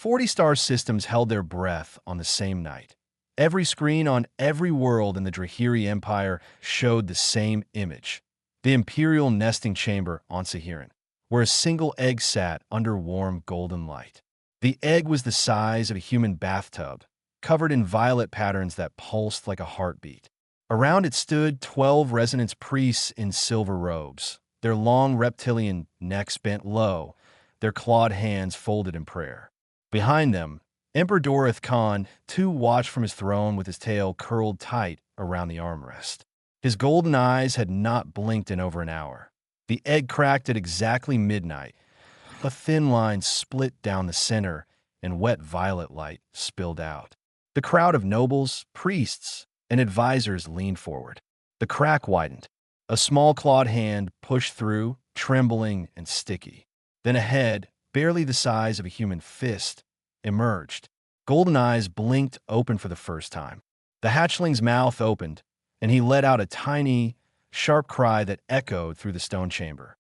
40 star systems held their breath on the same night. Every screen on every world in the Drahiri Empire showed the same image. The Imperial Nesting Chamber on Sahiran, where a single egg sat under warm golden light. The egg was the size of a human bathtub, covered in violet patterns that pulsed like a heartbeat. Around it stood 12 resonance priests in silver robes, their long reptilian necks bent low, their clawed hands folded in prayer. Behind them, Emperor Dorith Khan, too, watched from his throne with his tail curled tight around the armrest. His golden eyes had not blinked in over an hour. The egg cracked at exactly midnight. A thin line split down the center, and wet violet light spilled out. The crowd of nobles, priests, and advisors leaned forward. The crack widened. A small clawed hand pushed through, trembling and sticky. Then a head, barely the size of a human fist, emerged. Golden eyes blinked open for the first time. The hatchling's mouth opened, and he let out a tiny, sharp cry that echoed through the stone chamber.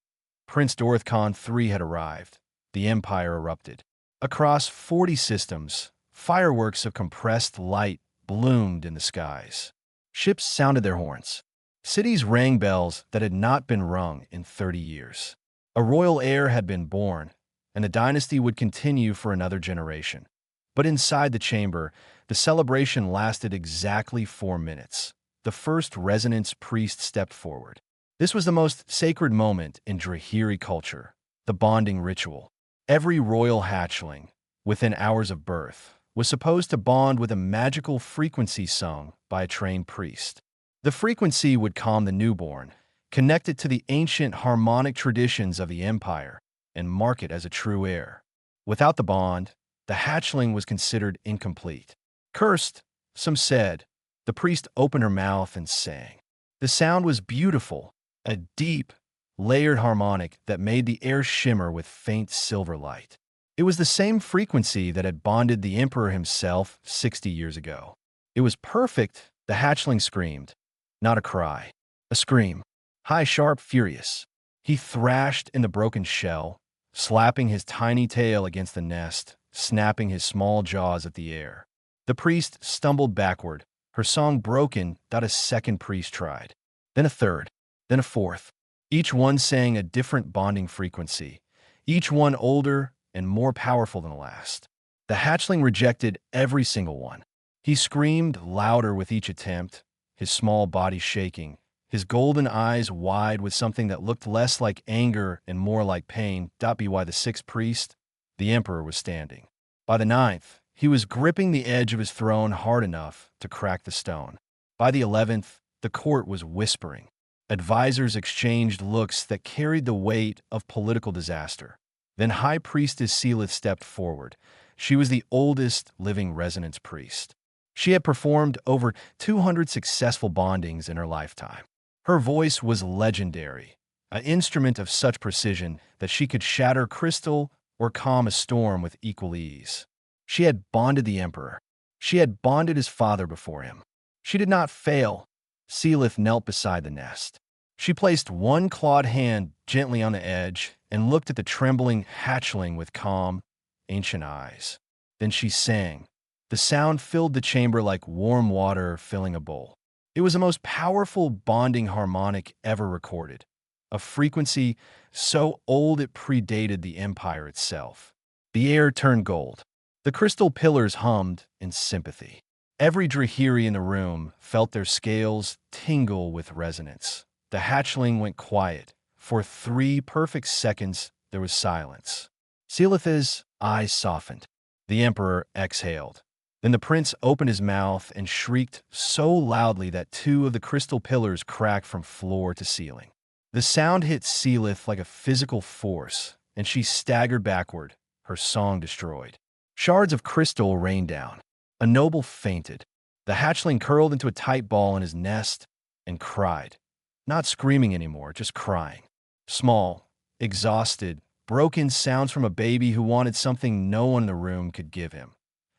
Prince Dorith Khan III had arrived. The Empire erupted. Across 40 systems, fireworks of compressed light bloomed in the skies. Ships sounded their horns. Cities rang bells that had not been rung in 30 years. A royal heir had been born, and the dynasty would continue for another generation. But inside the chamber, the celebration lasted exactly 4 minutes. The first resonance priest stepped forward. This was the most sacred moment in Drahiri culture, the bonding ritual. Every royal hatchling, within hours of birth, was supposed to bond with a magical frequency sung by a trained priest. The frequency would calm the newborn, connect it to the ancient harmonic traditions of the empire, and mark it as a true heir. Without the bond, the hatchling was considered incomplete. Cursed, some said, the priest opened her mouth and sang. The sound was beautiful, a deep, layered harmonic that made the air shimmer with faint silver light. It was the same frequency that had bonded the emperor himself 60 years ago. It was perfect, the hatchling screamed. Not a cry, a scream. High, sharp, furious. He thrashed in the broken shell, slapping his tiny tail against the nest, snapping his small jaws at the air. The priest stumbled backward, her song broken. Not a second priest tried. Then a third, then a fourth. Each one sang a different bonding frequency, each one older and more powerful than the last. The hatchling rejected every single one. He screamed louder with each attempt, his small body shaking, his golden eyes wide with something that looked less like anger and more like pain. By the sixth priest, the emperor was standing. By the ninth, he was gripping the edge of his throne hard enough to crack the stone. By the 11th, the court was whispering. Advisors exchanged looks that carried the weight of political disaster. Then High Priestess Seelith stepped forward. She was the oldest living resonance priest. She had performed over 200 successful bondings in her lifetime. Her voice was legendary, an instrument of such precision that she could shatter crystal or calm a storm with equal ease. She had bonded the emperor. She had bonded his father before him. She did not fail. Seelith knelt beside the nest. She placed one clawed hand gently on the edge and looked at the trembling hatchling with calm, ancient eyes. Then she sang. The sound filled the chamber like warm water filling a bowl. It was the most powerful bonding harmonic ever recorded, a frequency so old it predated the empire itself. The air turned gold. The crystal pillars hummed in sympathy. Every Drahiri in the room felt their scales tingle with resonance. The hatchling went quiet. For 3 perfect seconds, there was silence. Seelith's eyes softened. The emperor exhaled. Then the prince opened his mouth and shrieked so loudly that 2 of the crystal pillars cracked from floor to ceiling. The sound hit Seelith like a physical force, and she staggered backward, her song destroyed. Shards of crystal rained down. A noble fainted. The hatchling curled into a tight ball in his nest and cried. Not screaming anymore, just crying. Small, exhausted, broken sounds from a baby who wanted something no one in the room could give him.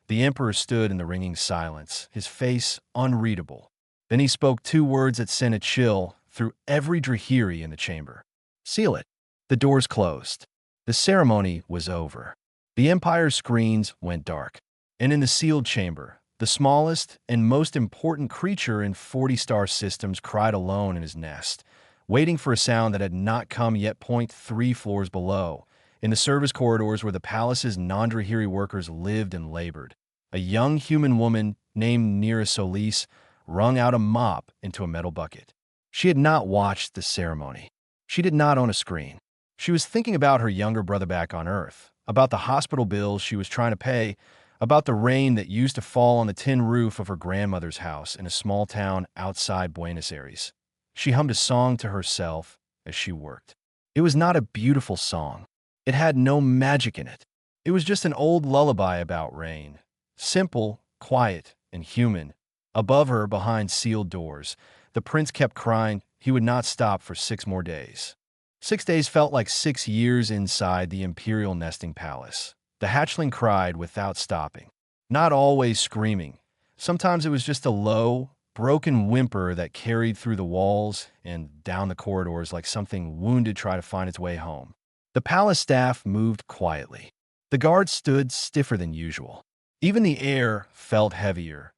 The emperor stood in the ringing silence, his face unreadable. Then he spoke 2 words that sent a chill through every Drahiri in the chamber. Seal it. The doors closed. The ceremony was over. The Empire's screens went dark. And in the sealed chamber, the smallest and most important creature in 40-star systems cried alone in his nest, waiting for a sound that had not come yet. 3 floors below, in the service corridors where the palace's non-Drahiri workers lived and labored, a young human woman named Nira Solis wrung out a mop into a metal bucket. She had not watched the ceremony. She did not own a screen. She was thinking about her younger brother back on Earth, about the hospital bills she was trying to pay, about the rain that used to fall on the tin roof of her grandmother's house in a small town outside Buenos Aires. She hummed a song to herself as she worked. It was not a beautiful song. It had no magic in it. It was just an old lullaby about rain. Simple, quiet, and human. Above her, behind sealed doors, the prince kept crying he would not stop for 6 more days. 6 days felt like 6 years inside the imperial nesting palace. The hatchling cried without stopping, not always screaming. Sometimes it was just a low, broken whimper that carried through the walls and down the corridors like something wounded trying to find its way home. The palace staff moved quietly. The guards stood stiffer than usual. Even the air felt heavier,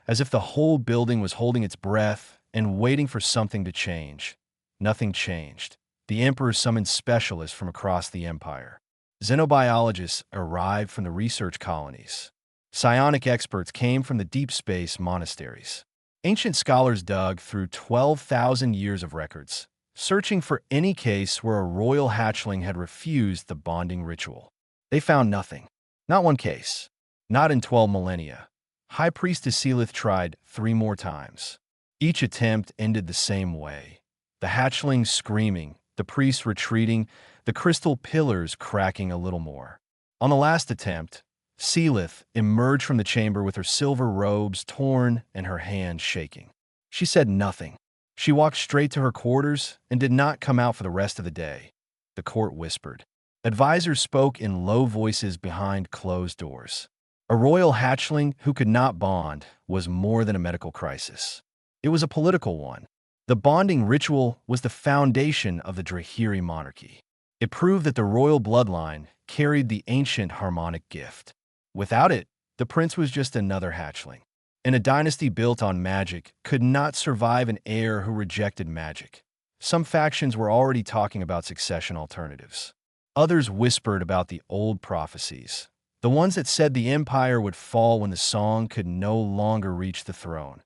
as if the whole building was holding its breath and waiting for something to change. Nothing changed. The emperor summoned specialists from across the empire. Xenobiologists arrived from the research colonies. Psionic experts came from the deep space monasteries. Ancient scholars dug through 12,000 years of records, searching for any case where a royal hatchling had refused the bonding ritual. They found nothing. Not one case. Not in 12 millennia. High Priestess Selith tried 3 more times. Each attempt ended the same way. The hatchling screaming, the priest retreating, the crystal pillars cracking a little more. On the last attempt, Selith emerged from the chamber with her silver robes torn and her hands shaking. She said nothing. She walked straight to her quarters and did not come out for the rest of the day. The court whispered. Advisors spoke in low voices behind closed doors. A royal hatchling who could not bond was more than a medical crisis. It was a political one. The bonding ritual was the foundation of the Drahiri monarchy. It proved that the royal bloodline carried the ancient harmonic gift. Without it, the prince was just another hatchling. And a dynasty built on magic could not survive an heir who rejected magic. Some factions were already talking about succession alternatives. Others whispered about the old prophecies, the ones that said the empire would fall when the song could no longer reach the throne.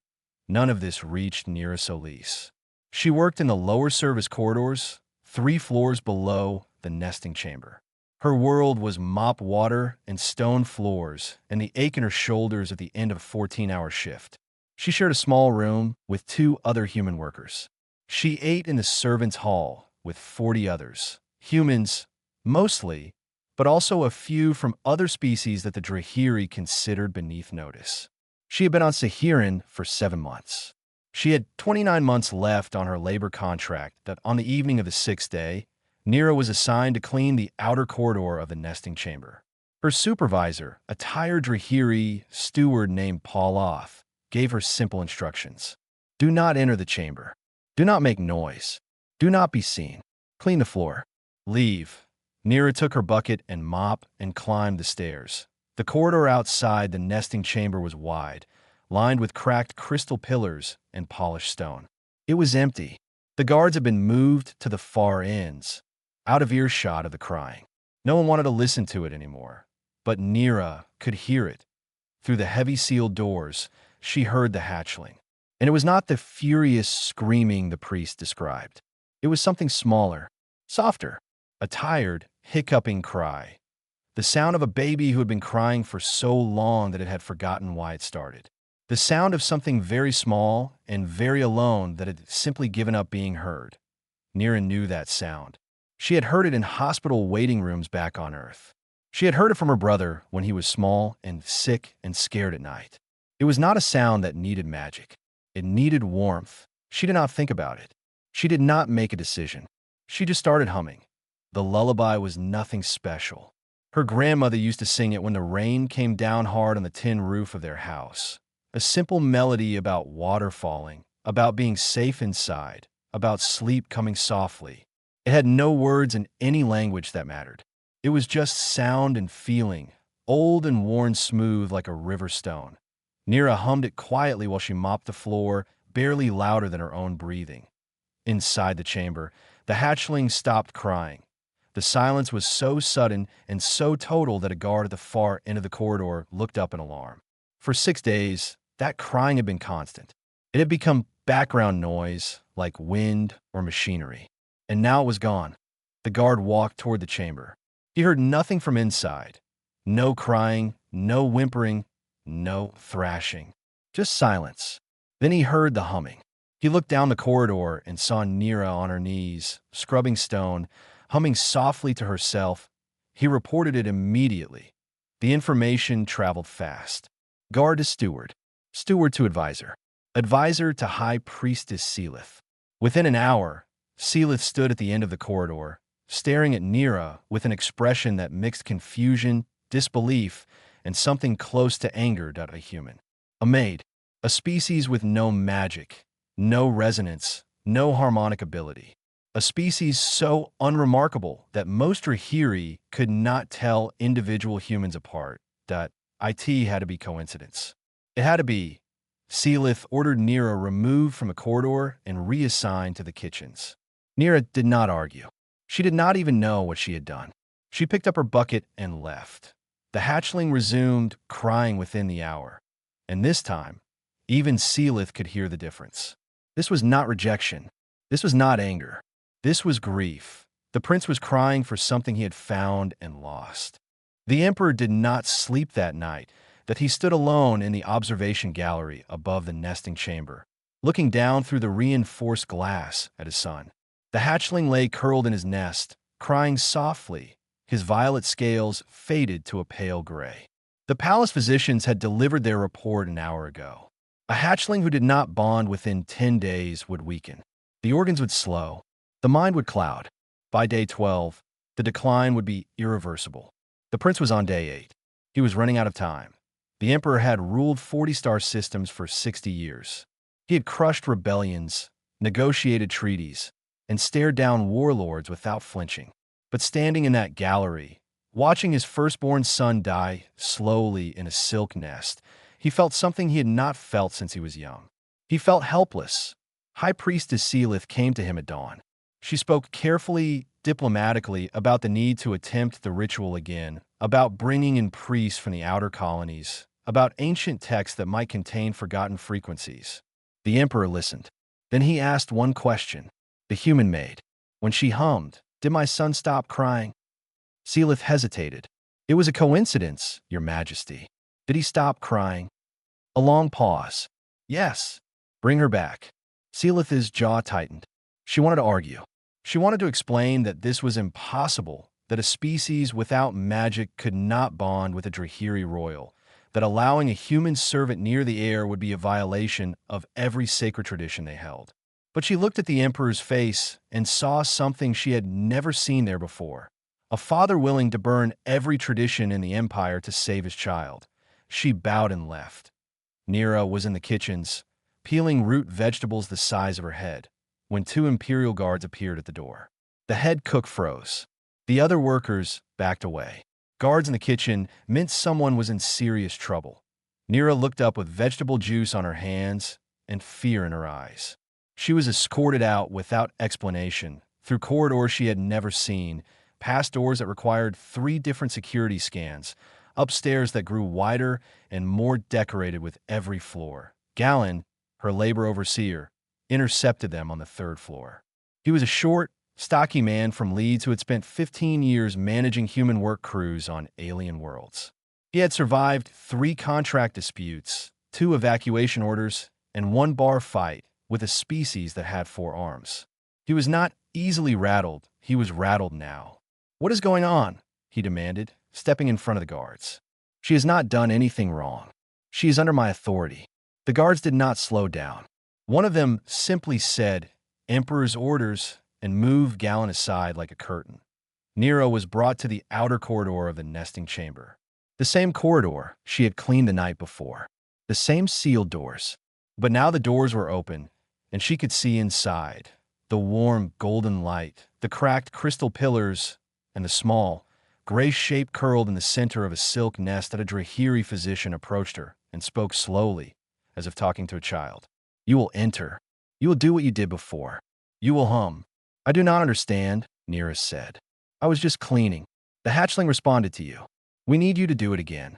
None of this reached Nira Solis. She worked in the lower service corridors, 3 floors below the nesting chamber. Her world was mop water and stone floors and the ache in her shoulders at the end of a 14-hour shift. She shared a small room with 2 other human workers. She ate in the servants' hall with 40 others, humans, mostly, but also a few from other species that the Drahiri considered beneath notice. She had been on Sahiran for 7 months. She had 29 months left on her labor contract that on the evening of the 6th day, Nira was assigned to clean the outer corridor of the nesting chamber. Her supervisor, a tired Drahiri steward named Pauloth, gave her simple instructions. Do not enter the chamber. Do not make noise. Do not be seen. Clean the floor. Leave. Nira took her bucket and mop and climbed the stairs. The corridor outside the nesting chamber was wide, lined with cracked crystal pillars and polished stone. It was empty. The guards had been moved to the far ends, out of earshot of the crying. No one wanted to listen to it anymore, but Nira could hear it. Through the heavy sealed doors, she heard the hatchling. And it was not the furious screaming the priest described. It was something smaller, softer, a tired, hiccuping cry. The sound of a baby who had been crying for so long that it had forgotten why it started. The sound of something very small and very alone that had simply given up being heard. Nira knew that sound. She had heard it in hospital waiting rooms back on Earth. She had heard it from her brother when he was small and sick and scared at night. It was not a sound that needed magic. It needed warmth. She did not think about it. She did not make a decision. She just started humming. The lullaby was nothing special. Her grandmother used to sing it when the rain came down hard on the tin roof of their house. A simple melody about water falling, about being safe inside, about sleep coming softly. It had no words in any language that mattered. It was just sound and feeling, old and worn smooth like a river stone. Nira hummed it quietly while she mopped the floor, barely louder than her own breathing. Inside the chamber, the hatchling stopped crying. The silence was so sudden and so total that a guard at the far end of the corridor looked up in alarm. For 6 days, that crying had been constant. It had become background noise, like wind or machinery. And now it was gone. The guard walked toward the chamber. He heard nothing from inside. No crying, no whimpering, no thrashing. Just silence. Then he heard the humming. He looked down the corridor and saw Nira on her knees, scrubbing stone, humming softly to herself. He reported it immediately. The information traveled fast. Guard to steward, steward to advisor, advisor to High Priestess Seelith. Within an hour, Seelith stood at the end of the corridor, staring at Nira with an expression that mixed confusion, disbelief, and something close to anger at a human. A maid, a species with no magic, no resonance, no harmonic ability. A species so unremarkable that most Rahiri could not tell individual humans apart, that it had to be coincidence. It had to be. Seelith ordered Nira removed from the corridor and reassigned to the kitchens. Nira did not argue. She did not even know what she had done. She picked up her bucket and left. The hatchling resumed, crying within the hour. And this time, even Seelith could hear the difference. This was not rejection. This was not anger. This was grief. The prince was crying for something he had found and lost. The emperor did not sleep that night, that he stood alone in the observation gallery above the nesting chamber, looking down through the reinforced glass at his son. The hatchling lay curled in his nest, crying softly. His violet scales faded to a pale gray. The palace physicians had delivered their report an hour ago. A hatchling who did not bond within 10 days would weaken. The organs would slow. The mind would cloud. By day 12, the decline would be irreversible. The prince was on day 8. He was running out of time. The emperor had ruled 40-star systems for 60 years. He had crushed rebellions, negotiated treaties, and stared down warlords without flinching. But standing in that gallery, watching his firstborn son die slowly in a silk nest, he felt something he had not felt since he was young. He felt helpless. High Priestess Seelith came to him at dawn. She spoke carefully, diplomatically about the need to attempt the ritual again, about bringing in priests from the outer colonies, about ancient texts that might contain forgotten frequencies. The emperor listened. Then he asked one question. The human maid. When she hummed, did my son stop crying? Seelith hesitated. It was a coincidence, Your Majesty. Did he stop crying? A long pause. Yes. Bring her back. Seelith's jaw tightened. She wanted to argue. She wanted to explain that this was impossible, that a species without magic could not bond with a Drahiri royal, that allowing a human servant near the heir would be a violation of every sacred tradition they held. But she looked at the emperor's face and saw something she had never seen there before. A father willing to burn every tradition in the empire to save his child. She bowed and left. Nira was in the kitchens, peeling root vegetables the size of her head, when 2 imperial guards appeared at the door. The head cook froze. The other workers backed away. Guards in the kitchen meant someone was in serious trouble. Nira looked up with vegetable juice on her hands and fear in her eyes. She was escorted out without explanation, through corridors she had never seen, past doors that required 3 different security scans, upstairs that grew wider and more decorated with every floor. Galen, her labor overseer, intercepted them on the 3rd floor. He was a short, stocky man from Leeds who had spent 15 years managing human work crews on alien worlds. He had survived 3 contract disputes, 2 evacuation orders, and 1 bar fight with a species that had 4 arms. He was not easily rattled. He was rattled now. "What is going on?" he demanded, stepping in front of the guards. "She has not done anything wrong. She is under my authority." The guards did not slow down. One of them simply said, "Emperor's orders," and moved Galen aside like a curtain. Nira was brought to the outer corridor of the nesting chamber. The same corridor she had cleaned the night before. The same sealed doors. But now the doors were open, and she could see inside. The warm golden light, the cracked crystal pillars, and the small, gray shape curled in the center of a silk nest that a Drahiri physician approached her and spoke slowly, as if talking to a child. You will enter. You will do what you did before. You will hum. I do not understand, Nira said. I was just cleaning. The hatchling responded to you. We need you to do it again.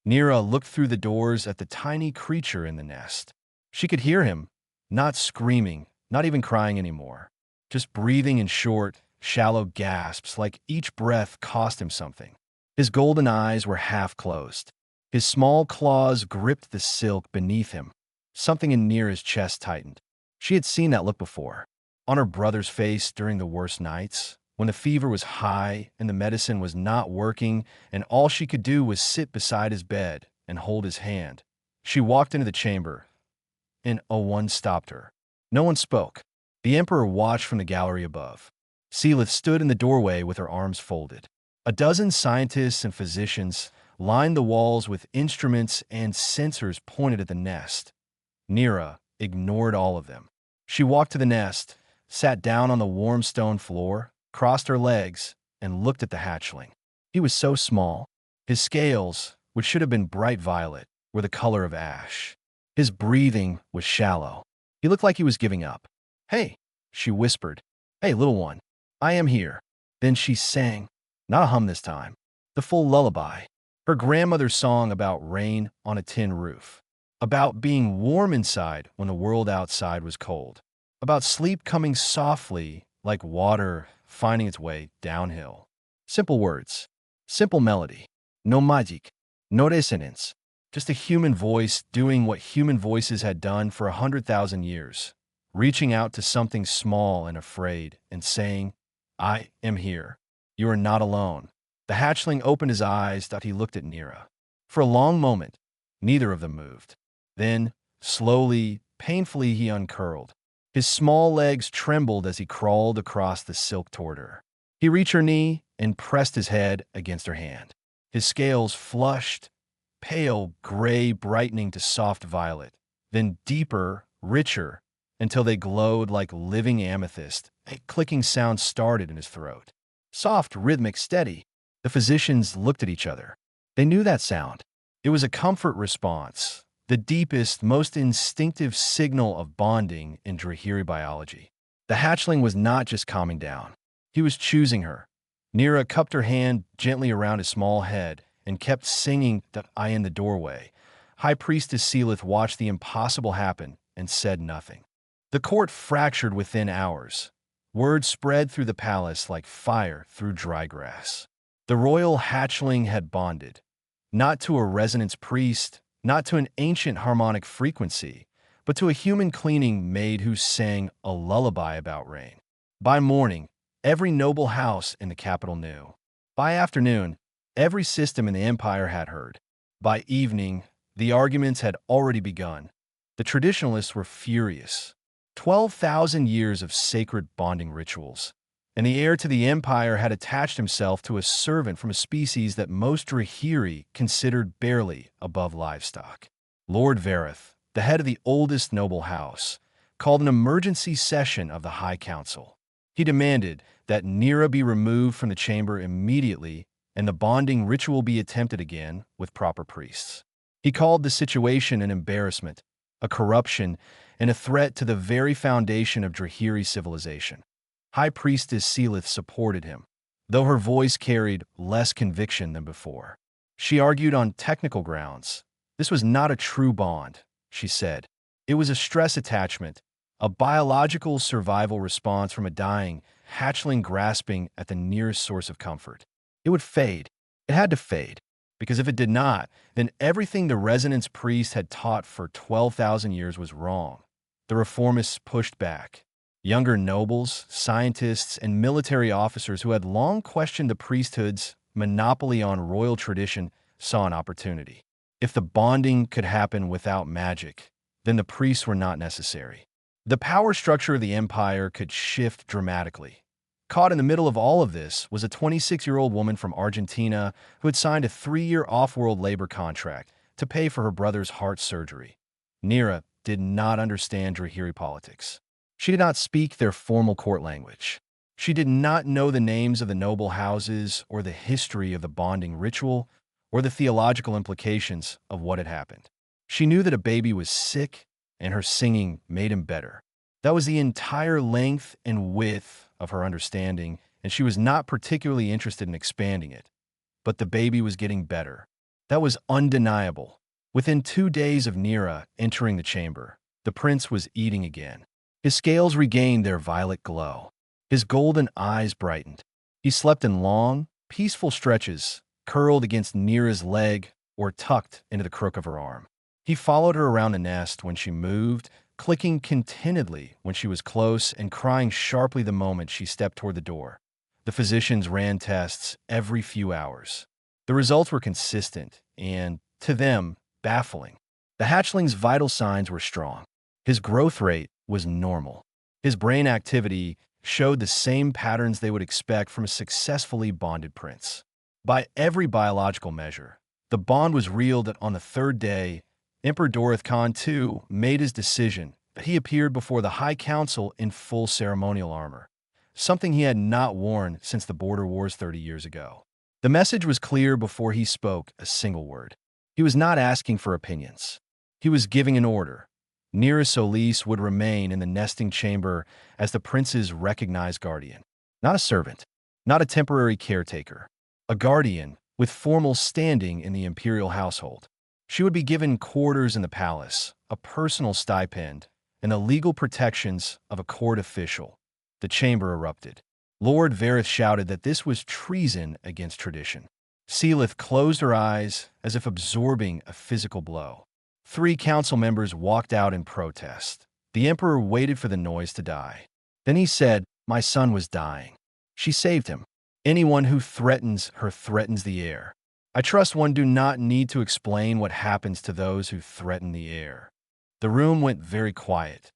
Nira looked through the doors at the tiny creature in the nest. She could hear him, not screaming, not even crying anymore, just breathing in short, shallow gasps like each breath cost him something. His golden eyes were half closed. His small claws gripped the silk beneath him. Something in Nira's chest tightened. She had seen that look before. On her brother's face during the worst nights, when the fever was high and the medicine was not working and all she could do was sit beside his bed and hold his hand. She walked into the chamber, and one stopped her. No one spoke. The Emperor watched from the gallery above. Seelith stood in the doorway with her arms folded. A dozen scientists and physicians lined the walls with instruments and sensors pointed at the nest. Nira ignored all of them. She walked to the nest, sat down on the warm stone floor, crossed her legs, and looked at the hatchling. He was so small. His scales, which should have been bright violet, were the color of ash. His breathing was shallow. He looked like he was giving up. Hey, she whispered. Hey, little one. I am here. Then she sang, not a hum this time, the full lullaby. Her grandmother's song about rain on a tin roof, about being warm inside when the world outside was cold, about sleep coming softly like water finding its way downhill. Simple words, simple melody, no magic, no resonance, just a human voice doing what human voices had done for 100,000 years, reaching out to something small and afraid and saying, I am here. You are not alone. The hatchling opened his eyes that he looked at Nira. For a long moment, neither of them moved. Then, slowly, painfully, he uncurled. His small legs trembled as he crawled across the silk toward her. He reached her knee and pressed his head against her hand. His scales flushed, pale gray brightening to soft violet, then deeper, richer, until they glowed like living amethyst. A clicking sound started in his throat. Soft, rhythmic, steady. The physicians looked at each other. They knew that sound. It was a comfort response, the deepest, most instinctive signal of bonding in Drahiri biology. The hatchling was not just calming down. He was choosing her. Nira cupped her hand gently around his small head and kept singing that eye in the doorway. High Priestess Seelith watched the impossible happen and said nothing. The court fractured within hours. Word spread through the palace like fire through dry grass. The royal hatchling had bonded, not to a resonance priest, not to an ancient harmonic frequency, but to a human cleaning maid who sang a lullaby about rain. By morning, every noble house in the capital knew. By afternoon, every system in the empire had heard. By evening, the arguments had already begun. The traditionalists were furious. 12,000 years of sacred bonding rituals, and the heir to the empire had attached himself to a servant from a species that most Drahiri considered barely above livestock. Lord Vareth, the head of the oldest noble house, called an emergency session of the High Council. He demanded that Nira be removed from the chamber immediately and the bonding ritual be attempted again with proper priests. He called the situation an embarrassment, a corruption, and a threat to the very foundation of Drahiri civilization. High Priestess Seelith supported him, though her voice carried less conviction than before. She argued on technical grounds. This was not a true bond, she said. It was a stress attachment, a biological survival response from a dying hatchling grasping at the nearest source of comfort. It would fade. It had to fade, because if it did not, then everything the resonance priest had taught for 12,000 years was wrong. The reformists pushed back. Younger nobles, scientists, and military officers who had long questioned the priesthood's monopoly on royal tradition saw an opportunity. If the bonding could happen without magic, then the priests were not necessary. The power structure of the empire could shift dramatically. Caught in the middle of all of this was a 26-year-old woman from Argentina who had signed a 3-year off-world labor contract to pay for her brother's heart surgery. Nira did not understand Drahiri politics. She did not speak their formal court language. She did not know the names of the noble houses or the history of the bonding ritual or the theological implications of what had happened. She knew that a baby was sick and her singing made him better. That was the entire length and width of her understanding, and she was not particularly interested in expanding it. But the baby was getting better. That was undeniable. Within 2 days of Nira entering the chamber, the prince was eating again. His scales regained their violet glow. His golden eyes brightened. He slept in long, peaceful stretches, curled against Nira's leg or tucked into the crook of her arm. He followed her around the nest when she moved, clicking contentedly when she was close and crying sharply the moment she stepped toward the door. The physicians ran tests every few hours. The results were consistent and, to them, baffling. The hatchling's vital signs were strong. His growth rate was normal. His brain activity showed the same patterns they would expect from a successfully bonded prince. By every biological measure, the bond was real that on the 3rd day, Emperor Dorith Khan II made his decision that he appeared before the High Council in full ceremonial armor, something he had not worn since the border wars 30 years ago. The message was clear before he spoke a single word. He was not asking for opinions. He was giving an order. Nira Solis would remain in the nesting chamber as the prince's recognized guardian. Not a servant, not a temporary caretaker, a guardian with formal standing in the imperial household. She would be given quarters in the palace, a personal stipend, and the legal protections of a court official. The chamber erupted. Lord Varith shouted that this was treason against tradition. Seelith closed her eyes as if absorbing a physical blow. 3 council members walked out in protest. The emperor waited for the noise to die. Then he said, "My son was dying. She saved him. Anyone who threatens her threatens the heir. I trust one do not need to explain what happens to those who threaten the heir." The room went very quiet.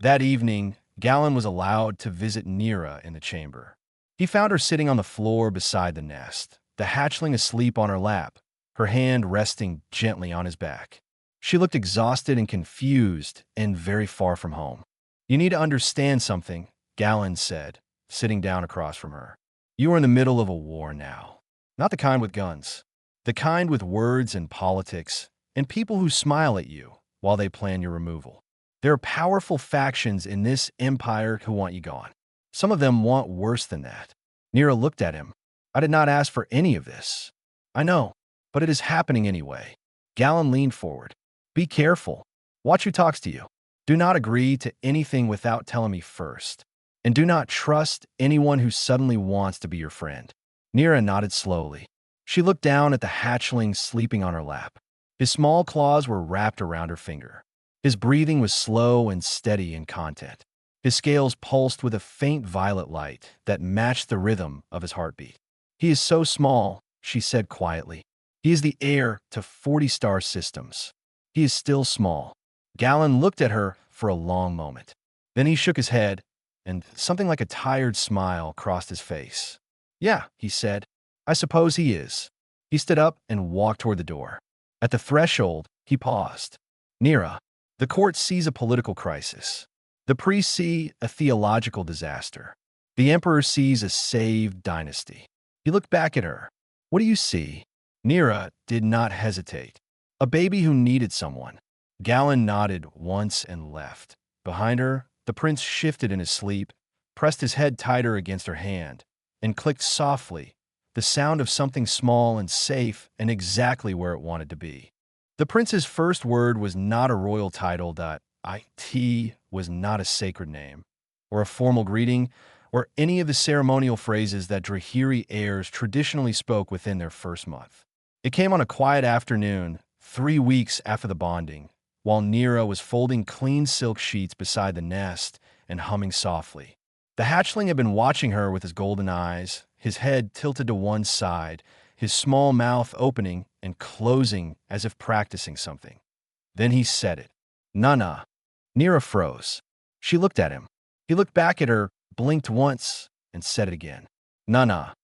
That evening, Galen was allowed to visit Nira in the chamber. He found her sitting on the floor beside the nest, the hatchling asleep on her lap, her hand resting gently on his back. She looked exhausted and confused and very far from home. "You need to understand something," Galen said, sitting down across from her. "You are in the middle of a war now. Not the kind with guns. The kind with words and politics, and people who smile at you while they plan your removal. There are powerful factions in this empire who want you gone. Some of them want worse than that." Nira looked at him. "I did not ask for any of this." "I know, but it is happening anyway." Galen leaned forward. "Be careful. Watch who talks to you. Do not agree to anything without telling me first. And do not trust anyone who suddenly wants to be your friend." Nira nodded slowly. She looked down at the hatchling sleeping on her lap. His small claws were wrapped around her finger. His breathing was slow and steady in content. His scales pulsed with a faint violet light that matched the rhythm of his heartbeat. "He is so small," she said quietly. "He is the heir to 40 star systems. He is still small." Galen looked at her for a long moment. Then he shook his head, and something like a tired smile crossed his face. "Yeah," he said, "I suppose he is." He stood up and walked toward the door. At the threshold, he paused. "Nira, the court sees a political crisis. The priests see a theological disaster. The emperor sees a saved dynasty." He looked back at her. "What do you see?" Nira did not hesitate. "A baby who needed someone." Galen nodded once and left. Behind her, the prince shifted in his sleep, pressed his head tighter against her hand, and clicked softly, the sound of something small and safe and exactly where it wanted to be. The prince's first word was not a royal title. It was not a sacred name, or a formal greeting, or any of the ceremonial phrases that Drahiri heirs traditionally spoke within their first month. It came on a quiet afternoon, 3 weeks after the bonding, while Nira was folding clean silk sheets beside the nest and humming softly. The hatchling had been watching her with his golden eyes, his head tilted to one side, his small mouth opening and closing as if practicing something. Then he said it. "Nana." Nira froze. She looked at him. He looked back at her, blinked once, and said it again. "Nana."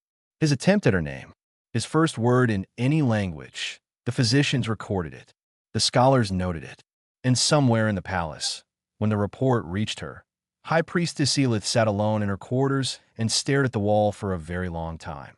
His attempt at her name. His first word in any language. The physicians recorded it. The scholars noted it. And somewhere in the palace, when the report reached her, High Priestess Elith sat alone in her quarters and stared at the wall for a very long time.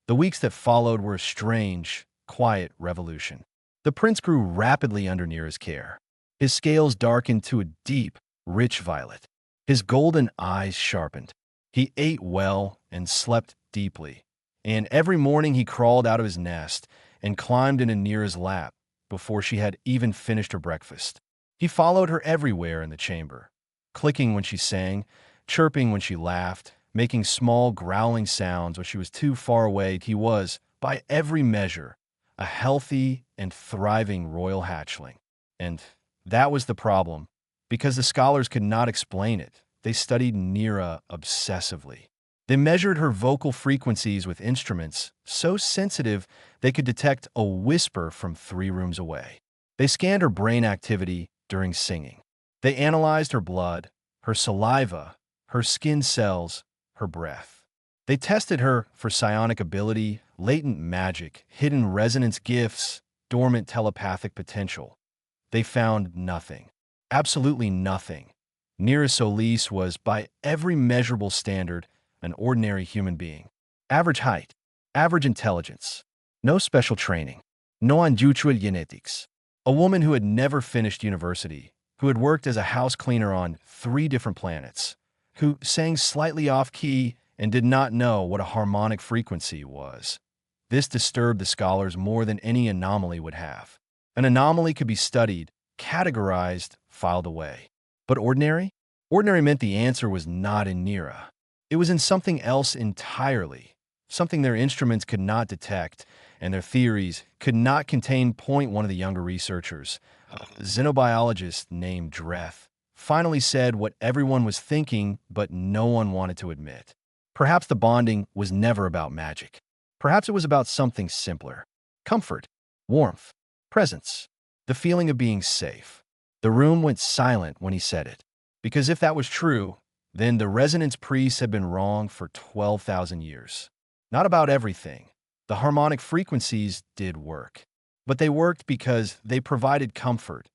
The weeks that followed were a strange, quiet revolution. The prince grew rapidly under Nira's care. His scales darkened to a deep, rich violet. His golden eyes sharpened. He ate well and slept deeply. And every morning he crawled out of his nest and climbed into Nira's lap before she had even finished her breakfast. He followed her everywhere in the chamber, clicking when she sang, chirping when she laughed, making small growling sounds when she was too far away. He was, by every measure, a healthy and thriving royal hatchling. And that was the problem. Because the scholars could not explain it, they studied Nira obsessively. They measured her vocal frequencies with instruments so sensitive they could detect a whisper from 3 rooms away. They scanned her brain activity during singing. They analyzed her blood, her saliva, her skin cells, her breath. They tested her for psionic ability, latent magic, hidden resonance gifts, dormant telepathic potential. They found nothing. Absolutely nothing. Nira Solis was, by every measurable standard, an ordinary human being. Average height, average intelligence, no special training, no unusual genetics. A woman who had never finished university, who had worked as a house cleaner on 3 different planets, who sang slightly off-key and did not know what a harmonic frequency was. This disturbed the scholars more than any anomaly would have. An anomaly could be studied, categorized, filed away. But ordinary? Ordinary meant the answer was not in Nira. It was in something else entirely, something their instruments could not detect, and their theories could not contain. One of the younger researchers, a xenobiologist named Dreth, finally said what everyone was thinking but no one wanted to admit. Perhaps the bonding was never about magic. Perhaps it was about something simpler. Comfort, warmth, presence, the feeling of being safe. The room went silent when he said it. Because if that was true, then the resonance priests had been wrong for 12,000 years. Not about everything. The harmonic frequencies did work. But they worked because they provided comfort,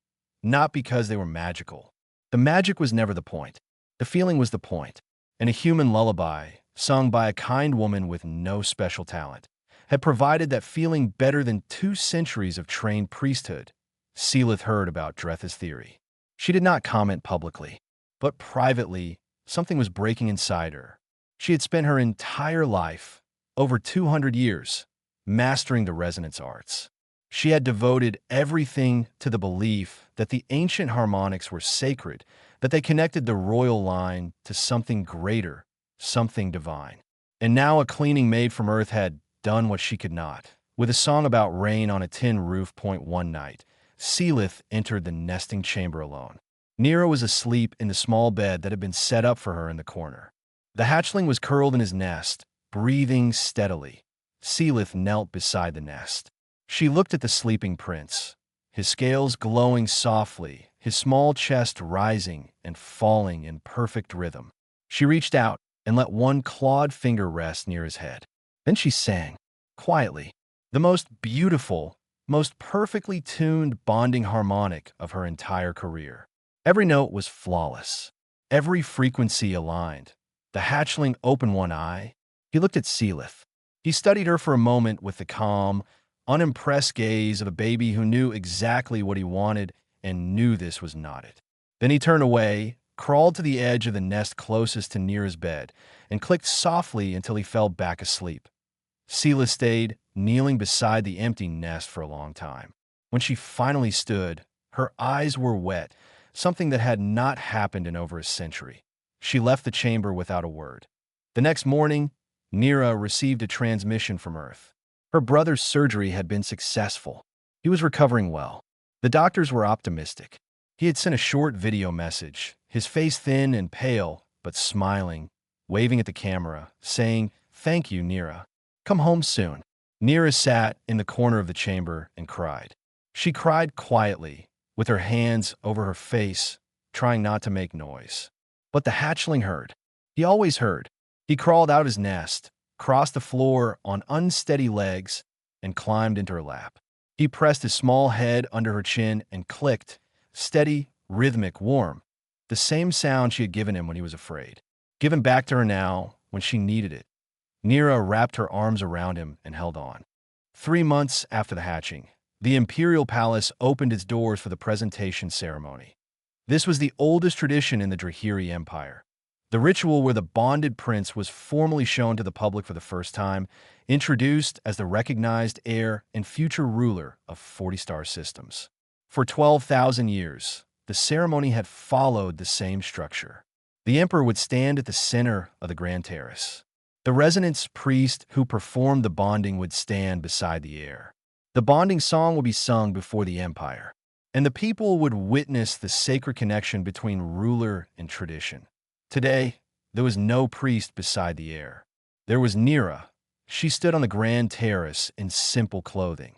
not because they were magical. The magic was never the point. The feeling was the point. And a human lullaby, sung by a kind woman with no special talent, had provided that feeling better than 2 centuries of trained priesthood. Seelith heard about Dreth's theory. She did not comment publicly, but privately, something was breaking inside her. She had spent her entire life, over 200 years, mastering the resonance arts. She had devoted everything to the belief that the ancient harmonics were sacred, that they connected the royal line to something greater, something divine. And now a cleaning maid from Earth had done what she could not. With a song about rain on a tin roof. One night, Seelith entered the nesting chamber alone. Nira was asleep in the small bed that had been set up for her in the corner. The hatchling was curled in his nest, breathing steadily. Seelith knelt beside the nest. She looked at the sleeping prince, his scales glowing softly, his small chest rising and falling in perfect rhythm. She reached out and let one clawed finger rest near his head. Then she sang, quietly, the most beautiful, most perfectly tuned bonding harmonic of her entire career. Every note was flawless, every frequency aligned. The hatchling opened one eye. He looked at Seelith. He studied her for a moment with the calm, unimpressed gaze of a baby who knew exactly what he wanted and knew this was not it. Then he turned away, crawled to the edge of the nest closest to Nira's bed, and clicked softly until he fell back asleep. Seelith stayed, kneeling beside the empty nest for a long time. When she finally stood, her eyes were wet, something that had not happened in over a century. She left the chamber without a word. The next morning, Nira received a transmission from Earth. Her brother's surgery had been successful. He was recovering well. The doctors were optimistic. He had sent a short video message, his face thin and pale, but smiling, waving at the camera, saying, "Thank you, Nira. Come home soon." Nira sat in the corner of the chamber and cried. She cried quietly, with her hands over her face, trying not to make noise. But the hatchling heard. He always heard. He crawled out his nest, crossed the floor on unsteady legs, and climbed into her lap. He pressed his small head under her chin and clicked, steady, rhythmic, warm. The the same sound she had given him when he was afraid, given back to her now when she needed it. Nira wrapped her arms around him and held on. 3 months after the hatching, the imperial palace opened its doors for the presentation ceremony. This was the oldest tradition in the Drahiri Empire. The ritual where the bonded prince was formally shown to the public for the first time, introduced as the recognized heir and future ruler of 40-star systems. For 12,000 years, the ceremony had followed the same structure. The emperor would stand at the center of the grand terrace. The resonance priest who performed the bonding would stand beside the heir. The bonding song would be sung before the empire, and the people would witness the sacred connection between ruler and tradition. Today, there was no priest beside the heir. There was Nira. She stood on the grand terrace in simple clothing.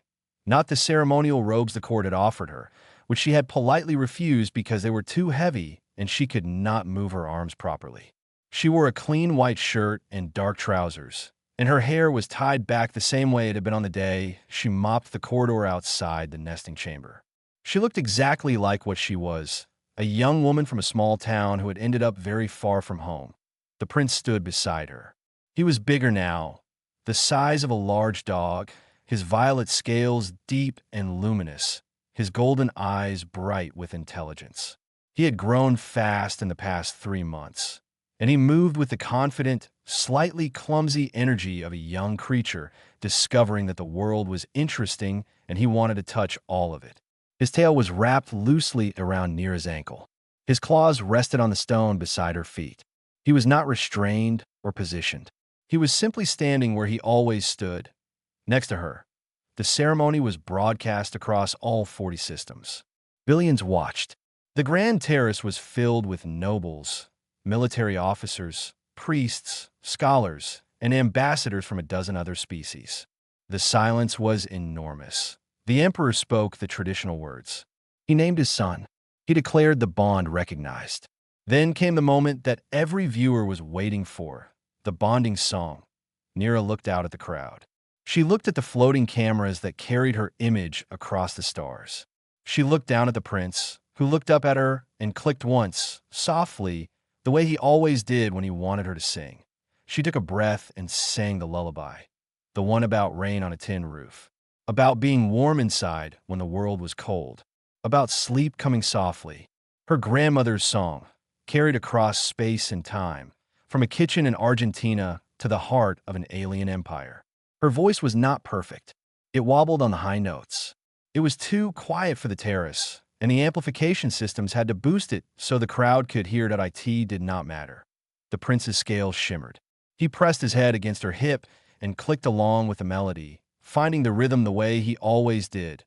Not the ceremonial robes the court had offered her, which she had politely refused because they were too heavy and she could not move her arms properly. She wore a clean white shirt and dark trousers, and her hair was tied back the same way it had been on the day she mopped the corridor outside the nesting chamber. She looked exactly like what she was, a young woman from a small town who had ended up very far from home. The prince stood beside her. He was bigger now, the size of a large dog, his violet scales deep and luminous, his golden eyes bright with intelligence. He had grown fast in the past 3 months, and he moved with the confident, slightly clumsy energy of a young creature discovering that the world was interesting and he wanted to touch all of it. His tail was wrapped loosely around Nira's ankle. His claws rested on the stone beside her feet. He was not restrained or positioned. He was simply standing where he always stood, next to her. The ceremony was broadcast across all 40 systems. Billions watched. The grand terrace was filled with nobles, military officers, priests, scholars, and ambassadors from a dozen other species. The silence was enormous. The emperor spoke the traditional words. He named his son. He declared the bond recognized. Then came the moment that every viewer was waiting for, the bonding song. Nira looked out at the crowd. She looked at the floating cameras that carried her image across the stars. She looked down at the prince, who looked up at her and clicked once, softly, the way he always did when he wanted her to sing. She took a breath and sang the lullaby, the one about rain on a tin roof, about being warm inside when the world was cold, about sleep coming softly. Her grandmother's song, carried across space and time, from a kitchen in Argentina to the heart of an alien empire. Her voice was not perfect. It wobbled on the high notes. It was too quiet for the terrace, and the amplification systems had to boost it so the crowd could hear that it did not matter. The prince's scales shimmered. He pressed his head against her hip and clicked along with the melody, finding the rhythm the way he always did,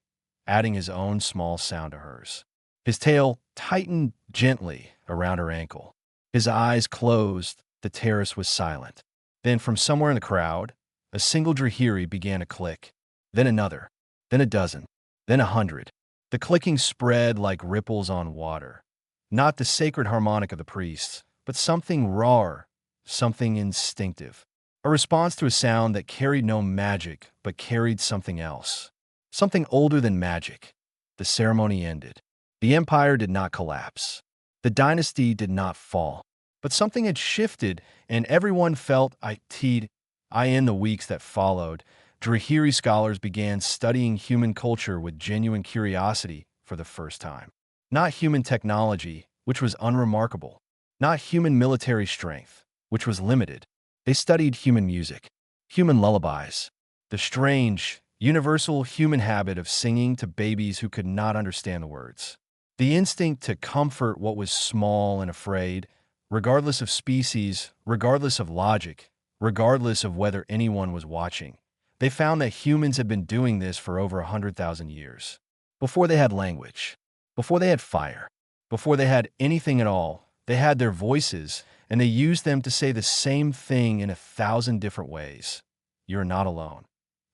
adding his own small sound to hers. His tail tightened gently around her ankle. His eyes closed. The terrace was silent. Then from somewhere in the crowd, a single Drahiri began to click, then another, then a dozen, then 100. The clicking spread like ripples on water. Not the sacred harmonic of the priests, but something rawer, something instinctive. A response to a sound that carried no magic, but carried something else. Something older than magic. The ceremony ended. The empire did not collapse. The dynasty did not fall. But something had shifted, and everyone felt in the weeks that followed. Drahiri scholars began studying human culture with genuine curiosity for the first time. Not human technology, which was unremarkable. Not human military strength, which was limited. They studied human music, human lullabies, the strange, universal human habit of singing to babies who could not understand the words. The instinct to comfort what was small and afraid, regardless of species, regardless of logic, regardless of whether anyone was watching. They found that humans had been doing this for over 100,000 years. Before they had language, before they had fire, before they had anything at all, they had their voices, and they used them to say the same thing in 1,000 different ways. You're not alone.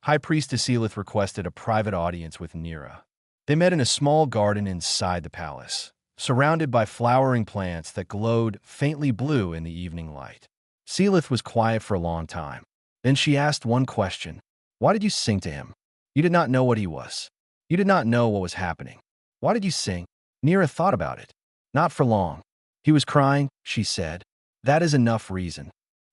High Priestess Elith requested a private audience with Nira. They met in a small garden inside the palace, surrounded by flowering plants that glowed faintly blue in the evening light. Seelith was quiet for a long time. Then she asked one question. Why did you sing to him? You did not know what he was. You did not know what was happening. Why did you sing? Nira thought about it. Not for long. He was crying, she said. That is enough reason.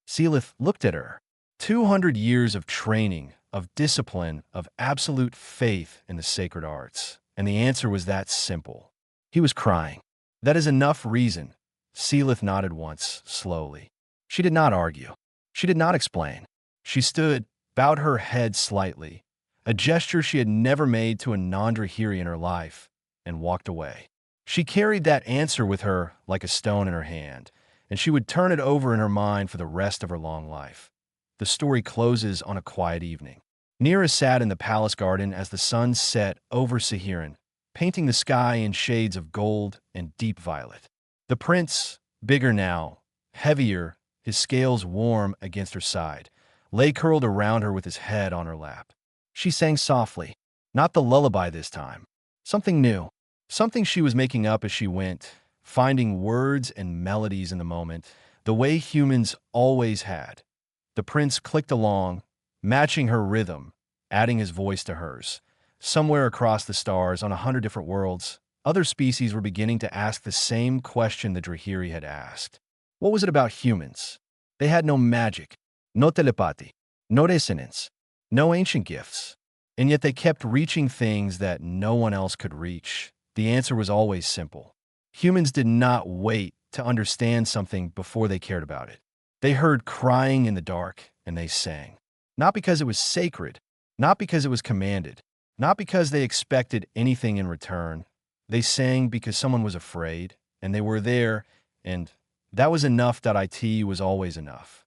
Seelith looked at her. 200 years of training, of discipline, of absolute faith in the sacred arts. And the answer was that simple. He was crying. That is enough reason. Seelith nodded once, slowly. She did not argue. She did not explain. She stood, bowed her head slightly, a gesture she had never made to a non-Drahiri in her life, and walked away. She carried that answer with her like a stone in her hand, and she would turn it over in her mind for the rest of her long life. The story closes on a quiet evening. Neera sat in the palace garden as the sun set over Sahiran, painting the sky in shades of gold and deep violet. The prince, bigger now, heavier, his scales warm against her side, lay curled around her with his head on her lap. She sang softly, not the lullaby this time. Something new, something she was making up as she went, finding words and melodies in the moment, the way humans always had. The prince clicked along, matching her rhythm, adding his voice to hers. Somewhere across the stars, on 100 different worlds, other species were beginning to ask the same question the Drahiri had asked. What was it about humans? They had no magic, no telepathy, no resonance, no ancient gifts. And yet they kept reaching things that no one else could reach. The answer was always simple. Humans did not wait to understand something before they cared about it. They heard crying in the dark, and they sang. Not because it was sacred, not because it was commanded, not because they expected anything in return. They sang because someone was afraid, and they were there, and that was enough. It was always enough.